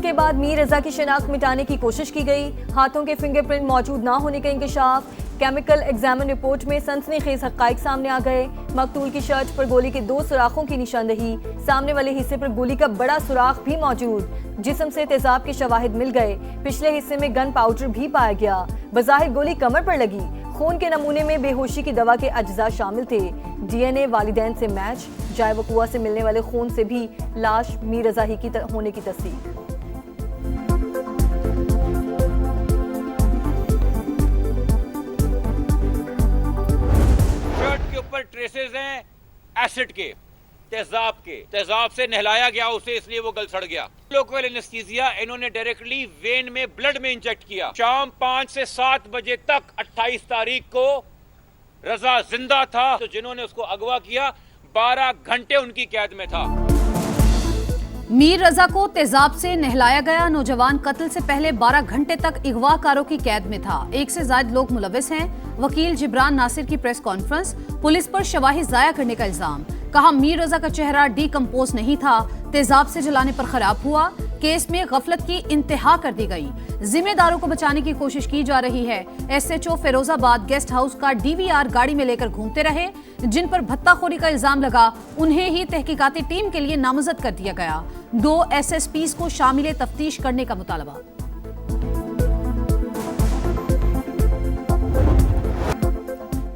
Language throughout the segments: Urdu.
کے بعد میر رضا کی شناخت مٹانے کی کوشش کی گئی، ہاتھوں کے فنگر پرنٹ موجود نہ ہونے کا انکشاف، کیمیکل ایگزامن رپورٹ میں سنسنی خیز حقائق سامنے آ گئے، مقتول کی شرٹ پر گولی کے 2 سوراخوں کی نشاندہی، سامنے والے حصے پر گولی کا بڑا سوراخ بھی موجود، جسم سے تیزاب کے شواہد مل گئے، پچھلے حصے میں گن پاؤڈر بھی پایا گیا، بظاہر گولی کمر پر لگی، خون کے نمونے میں بے ہوشی کی دوا کے اجزاء شامل تھے، ڈی این اے والدین سے میچ، جائے وقوع سے ملنے والے خون سے بھی لاش میر رضا ہی کی ہونے کی تصدیق۔ شرٹ کے اوپر ٹریسز ہیں ایسڈ کے، تیزاب سے نہلایا گیا اسے، اس لیے وہ گل سڑ گیا۔ لوکل انیستھیزیا انہوں نے ڈائریکٹلی وین میں بلڈ میں انجیکٹ کیا۔ شام 5 سے 7 بجے تک 28 تاریخ کو رضا زندہ تھا، تو جنہوں نے اس کو اغوا کیا 12 گھنٹے ان کی قید میں تھا۔ میر رضا کو تیزاب سے نہلایا گیا، نوجوان قتل سے پہلے 12 گھنٹے تک اغوا کاروں کی قید میں تھا، 1 سے زائد لوگ ملوث ہیں۔ وکیل جبران ناصر کی پریس کانفرنس، پولیس پر شواہد ضائع کرنے کا الزام، کہا میر رضا کا چہرہ ڈی کمپوز نہیں تھا، تیزاب سے جلانے پر خراب ہوا، کیس میں غفلت کی انتہا کر دی گئی، ذمہ داروں کو بچانے کی کوشش کی جا رہی ہے۔ ایس ایچ او فیروز آباد گیسٹ ہاؤس کا ڈی وی آر گاڑی میں لے کر گھومتے رہے، جن پر بھتہ خوری کا الزام لگا انہیں ہی تحقیقاتی ٹیم کے لیے نامزد کر دیا گیا، 2 ایس ایس پیز کو شامل تفتیش کرنے کا مطالبہ۔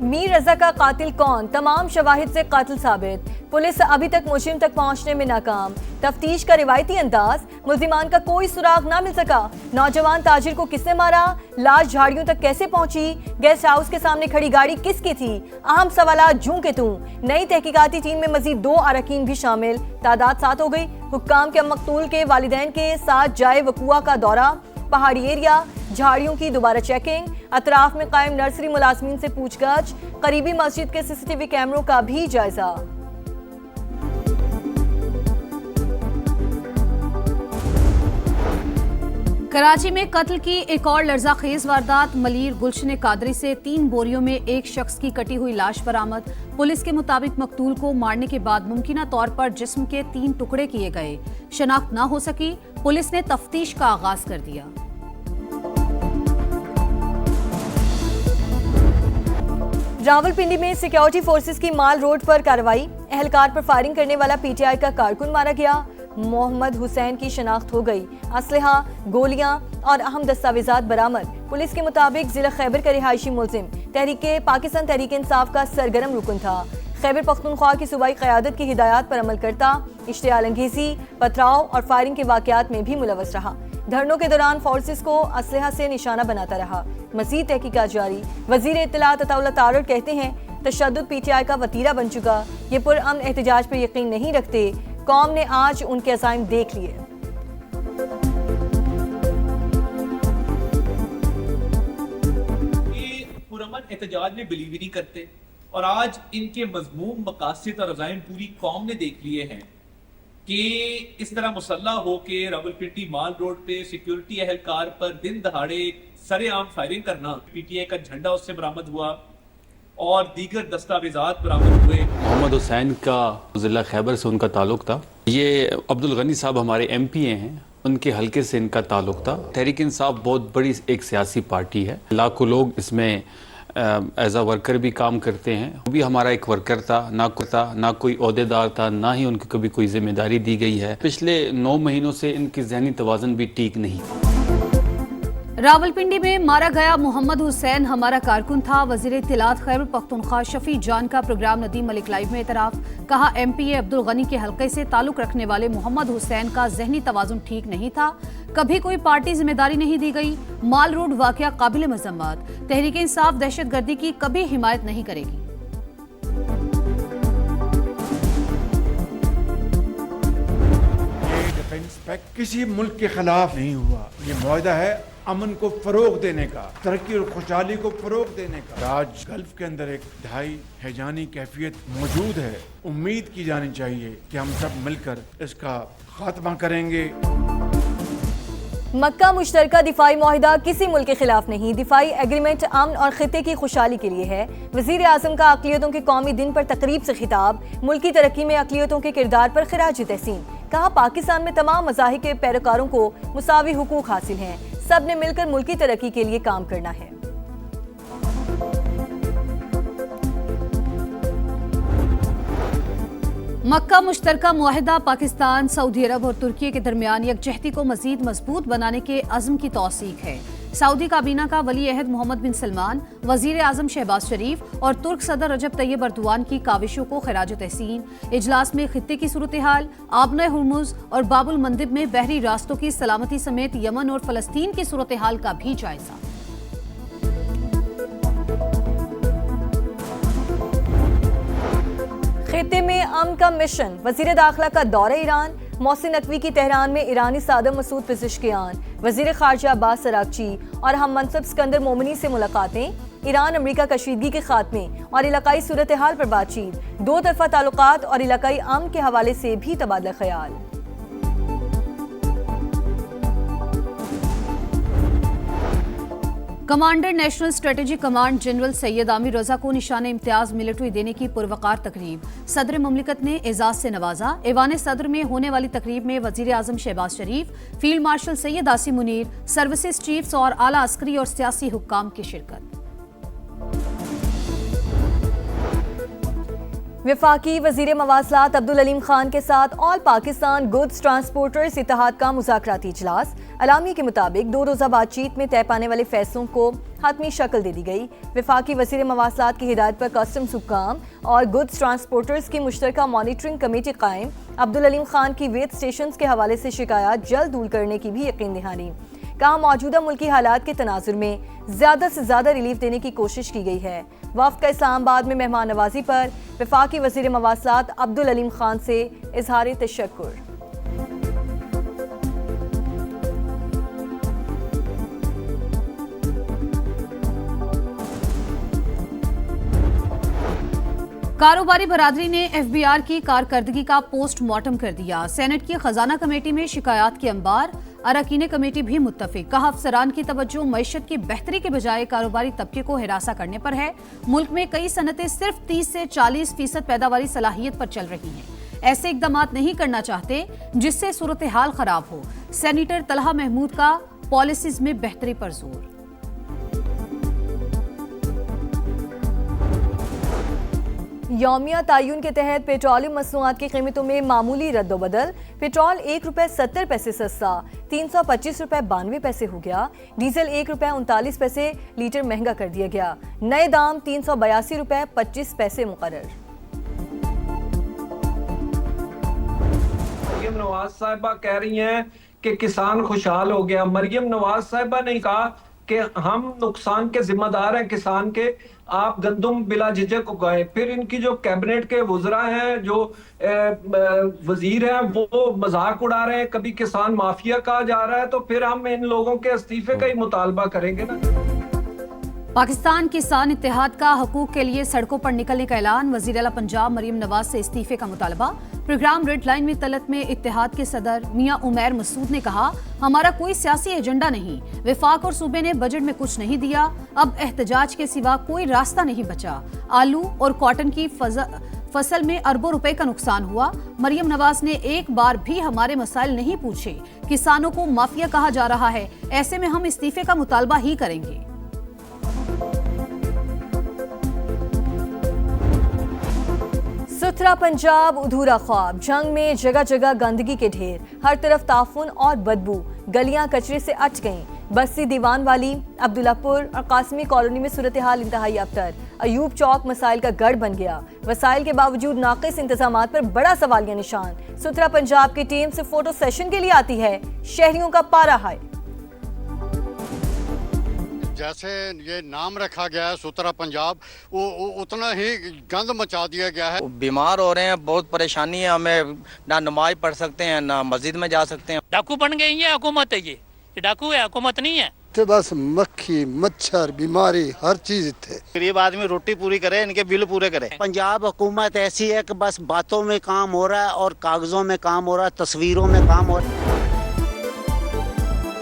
میر رضا کا قاتل کون؟ تمام شواہد سے قاتل ثابت، پولیس ابھی تک مجرم تک پہنچنے میں ناکام، تفتیش کا روایتی انداز، ملزمان کا کوئی سراغ نہ مل سکا، نوجوان تاجر کو کس نے مارا، لاش جھاڑیوں تک کیسے پہنچی، گیسٹ ہاؤس کے سامنے کھڑی گاڑی کس کی تھی، اہم سوالات جوں کہ توں۔ نئی تحقیقاتی ٹیم میں مزید 2 اراکین بھی شامل، تعداد 7 ہو گئی۔ حکام کے مقتول کے والدین کے ساتھ جائے وقوع کا دورہ، پہاڑی ایریا، جھاڑیوں کی دوبارہ چیکنگ، اطراف میں قائم نرسری ملازمین سے پوچھ گچھ، قریبی مسجد کے سی سی ٹی وی کیمروں کا بھی جائزہ۔ کراچی میں قتل کی ایک اور لرزہ خیز واردات، ملیر گلشن قادری سے 3 بوریوں میں ایک شخص کی کٹی ہوئی لاش برآمد، پولیس کے مطابق مقتول کو مارنے کے بعد ممکنہ طور پر جسم کے 3 ٹکڑے کیے گئے، شناخت نہ ہو سکی، پولیس نے تفتیش کا آغاز کر دیا۔ راولپنڈی میں سیکیورٹی فورسز کی مال روڈ پر کارروائی، اہلکار پر فائرنگ کرنے والا پی ٹی آئی کا کارکن مارا گیا، محمد حسین کی شناخت ہو گئی، اسلحہ، گولیاں اور اہم دستاویزات برآمد، پولیس کے مطابق ضلع خیبر کا رہائشی ملزم تحریک پاکستان تحریک انصاف کا سرگرم رکن تھا، خیبر پختونخوا کی صوبائی قیادت کی ہدایات پر عمل کرتا، اشتعال انگیزی، پتھراؤ اور فائرنگ کے واقعات میں بھی ملوث رہا، دھرنوں کے دوران فورسز کو اسلحہ سے نشانہ بناتا رہا، مزید تحقیقات جاری۔ وزیر اطلاعات عطا اللہ تارڑ کہتے ہیں تشدد پی ٹی آئی کا وتیرہ بن چکا، یہ پرامن احتجاج پر یقین نہیں رکھتے، قوم نے آج ان کے عزائم دیکھ لیے۔ یہ پرامن احتجاج میں بلیو ہی نہیں کرتے، اور آج ان کے مضموم مقاصد اور عزائم پوری قوم نے دیکھ لیے ہیں کہ اس طرح مسلح ہو کے راولپنڈی مال روڈ پہ سیکیورٹی اہلکار پر دن دہاڑے سرے عام فائرنگ کرنا، پی ٹی آئی کا جھنڈا اس سے برآمد ہوا اور دیگر دستاویزات برآمد ہوئے۔ محمد حسین کا ضلع خیبر سے ان کا تعلق تھا، یہ عبدالغنی صاحب ہمارے ایم پی اے ہیں، ان کے حلقے سے ان کا تعلق تھا۔ تحریک انصاف بہت بڑی ایک سیاسی پارٹی ہے، لاکھوں لوگ اس میں ایز اے ورکر بھی کام کرتے ہیں، وہ بھی ہمارا ایک ورکر تھا، نہ کوئی عہدیدار تھا، نہ ہی ان کو کبھی کوئی ذمہ داری دی گئی ہے۔ پچھلے 9 مہینوں سے ان کی ذہنی توازن بھی ٹھیک نہیں۔ راولپنڈی میں مارا گیا محمد حسین ہمارا کارکن تھا، وزیر اطلاعات خیبر پختونخوا شفیع جان کا پروگرام ندیم ملک لائیو میں اعتراف، کہا ایم پی اے عبدالغنی کے حلقے سے تعلق رکھنے والے محمد حسین کا ذہنی توازن ٹھیک نہیں تھا، کبھی کوئی پارٹی ذمہ داری نہیں دی گئی، مال روڈ واقعہ قابل مذمت، تحریک انصاف دہشت گردی کی کبھی حمایت نہیں کرے گی۔ یہ ڈیفنس پیکٹ کسی ملک کے خلاف نہیں ہوا، یہ معاہدہ ہے امن کو فروغ دینے کا، ترقی اور خوشحالی کو فروغ دینے کا۔ آج گلف کے اندر ایک انتہائی ہیجانی کیفیت موجود ہے، امید کی جانی چاہیے کہ ہم سب مل کر اس کا خاتمہ کریں گے۔ مکہ مشترکہ دفاعی معاہدہ کسی ملک کے خلاف نہیں، دفاعی ایگریمنٹ امن اور خطے کی خوشحالی کے لیے ہے۔ وزیر اعظم کا اقلیتوں کے قومی دن پر تقریب سے خطاب، ملکی ترقی میں اقلیتوں کے کردار پر خراج تحسین، کہا پاکستان میں تمام مذاہب کے پیروکاروں کو مساوی حقوق حاصل ہیں، سب نے مل کر ملکی ترقی کے لیے کام کرنا ہے۔ مکہ مشترکہ معاہدہ پاکستان، سعودی عرب اور ترکی کے درمیان یکجہتی کو مزید مضبوط بنانے کے عزم کی توثیق ہے۔ سعودی کابینہ کا ولی عہد محمد بن سلمان، وزیر اعظم شہباز شریف اور ترک صدر رجب طیب اردوان کی کاوشوں کو خراج تحسین۔ اجلاس میں خطے کی صورتحال، آبنۂ ہرمز اور باب المندب میں بحری راستوں کی سلامتی سمیت یمن اور فلسطین کی صورتحال کا بھی جائزہ۔ خطے میں امن کا مشن، وزیر داخلہ کا دورہ ایران، محسن نقوی کی تہران میں ایرانی صدر مسعود پزشکیان، وزیر خارجہ عباس اراغچی اور ہم منصب اسکندر مومنی سے ملاقاتیں، ایران امریکہ کشیدگی کے خاتمے اور علاقائی صورتحال پر بات چیت، دو طرفہ تعلقات اور علاقائی امن کے حوالے سے بھی تبادلہ خیال۔ Commander national strategic command general Syed Amir Raza کو نشان امتیاز ملٹری دینے کی پروقار تقریب، صدر مملکت نے اعزاز سے نوازا۔ ایوان صدر میں ہونے والی تقریب میں وزیر اعظم شہباز شریف، field marshal Syed Asim Munir, services chiefs اور اعلیٰ عسکری اور سیاسی حکام کی شرکت۔ وفاقی وزیر مواصلات عبدالعلیم خان کے ساتھ آل پاکستان گڈز ٹرانسپورٹرز اتحاد کا مذاکراتی اجلاس، اعلامیے کے مطابق 2 روزہ بات چیت میں طے پانے والے فیصلوں کو حتمی شکل دے دی گئی۔ وفاقی وزیر مواصلات کی ہدایت پر کسٹمز حکام اور گڈز ٹرانسپورٹرز کی مشترکہ مانیٹرنگ کمیٹی قائم، عبدالعلیم خان کی ویٹ اسٹیشنز کے حوالے سے شکایات جلد دور کرنے کی بھی یقین دہانی۔ کہا موجودہ ملکی حالات کے تناظر میں زیادہ سے زیادہ ریلیف دینے کی کوشش کی گئی ہے۔ وفد کا اسلام آباد میں مہمان نوازی پر وفاقی وزیر مواصلات عبدالعلیم خان سے اظہار تشکر۔ کاروباری برادری نے ایف بی آر کی کارکردگی کا پوسٹ مارٹم کر دیا۔ سینٹ کی خزانہ کمیٹی میں شکایات کے انبار، اراکین کمیٹی بھی متفق۔ کہا افسران کی توجہ معیشت کی بہتری کے بجائے کاروباری طبقے کو ہراساں کرنے پر ہے۔ ملک میں کئی صنعتیں صرف 30 سے 40% پیداواری صلاحیت پر چل رہی ہیں۔ ایسے اقدامات نہیں کرنا چاہتے جس سے صورتحال خراب ہو۔ سینیٹر طلحہ محمود کا پالیسیز میں بہتری پر زور۔ یومیہ تعین کے تحت پیٹرولیم مصنوعات کی قیمتوں میں معمولی رد و بدل، پیٹرول ₹1.70 سستا، ₹325.92 ہو گیا، ڈیزل ₹1.39 لیٹر مہنگا کر دیا گیا، نئے دام ₹382.25 مقرر۔ مریم نواز صاحبہ کہہ رہی ہیں کہ کسان خوشحال ہو گیا۔ مریم نواز صاحبہ نے کہا کہ ہم نقصان کے ذمہ دار ہیں کسان کے، آپ گندم بلا جھجک اگائیں۔ پھر ان کی جو کیبنٹ کے وزراء ہیں، جو وزیر ہیں، وہ مذاق اڑا رہے ہیں، کبھی کسان مافیا کہا جا رہا ہے، تو پھر ہم ان لوگوں کے استعفے کا ہی مطالبہ کریں گے نا۔ پاکستان کسان اتحاد کا حقوق کے لیے سڑکوں پر نکلنے کا اعلان، وزیر اعلیٰ پنجاب مریم نواز سے استعفے کا مطالبہ۔ پروگرام ریڈ لائن میں طلعت میں اتحاد کے صدر میاں عمیر مسعود نے کہا ہمارا کوئی سیاسی ایجنڈا نہیں، وفاق اور صوبے نے بجٹ میں کچھ نہیں دیا، اب احتجاج کے سوا کوئی راستہ نہیں بچا۔ آلو اور کاٹن کی فصل میں اربوں روپے کا نقصان ہوا۔ مریم نواز نے ایک بار بھی ہمارے مسائل نہیں پوچھے، کسانوں کو مافیا کہا جا رہا ہے، ایسے میں ہم استعفے کا مطالبہ ہی کریں گے۔ ستھرا پنجاب ادھورا خواب، جنگ میں جگہ جگہ گندگی کے ڈھیر، ہر طرف تعفن اور بدبو، گلیاں کچرے سے اٹ گئیں۔ بستی دیوان والی، عبداللہ پور اور قاسمی کالونی میں صورتحال انتہائی ابتر، ایوب چوک مسائل کا گڑھ بن گیا، وسائل کے باوجود ناقص انتظامات پر بڑا سوالیہ نشان۔ ستھرا پنجاب کی ٹیم سے فوٹو سیشن کے لیے آتی ہے، شہریوں کا پارا ہائی۔ جیسے یہ نام رکھا گیا ہے ستھرا پنجاب، اتنا ہی گند مچا دیا گیا ہے۔ بیمار ہو رہے ہیں، بہت پریشانی ہے، ہمیں نہ نماز پڑھ سکتے ہیں نہ مسجد میں جا سکتے ہیں۔ ڈاکو بن گئی ہے حکومت، یہ ڈاکو ہے، حکومت نہیں ہے۔ بس مکھی مچھر بیماری ہر چیز تھے۔ غریب آدمی روٹی پوری کرے، ان کے بل پورے کرے۔ پنجاب حکومت ایسی ہے کہ بس باتوں میں کام ہو رہا ہے اور کاغذوں میں کام ہو رہا ہے، تصویروں میں کام ہو رہا ہے۔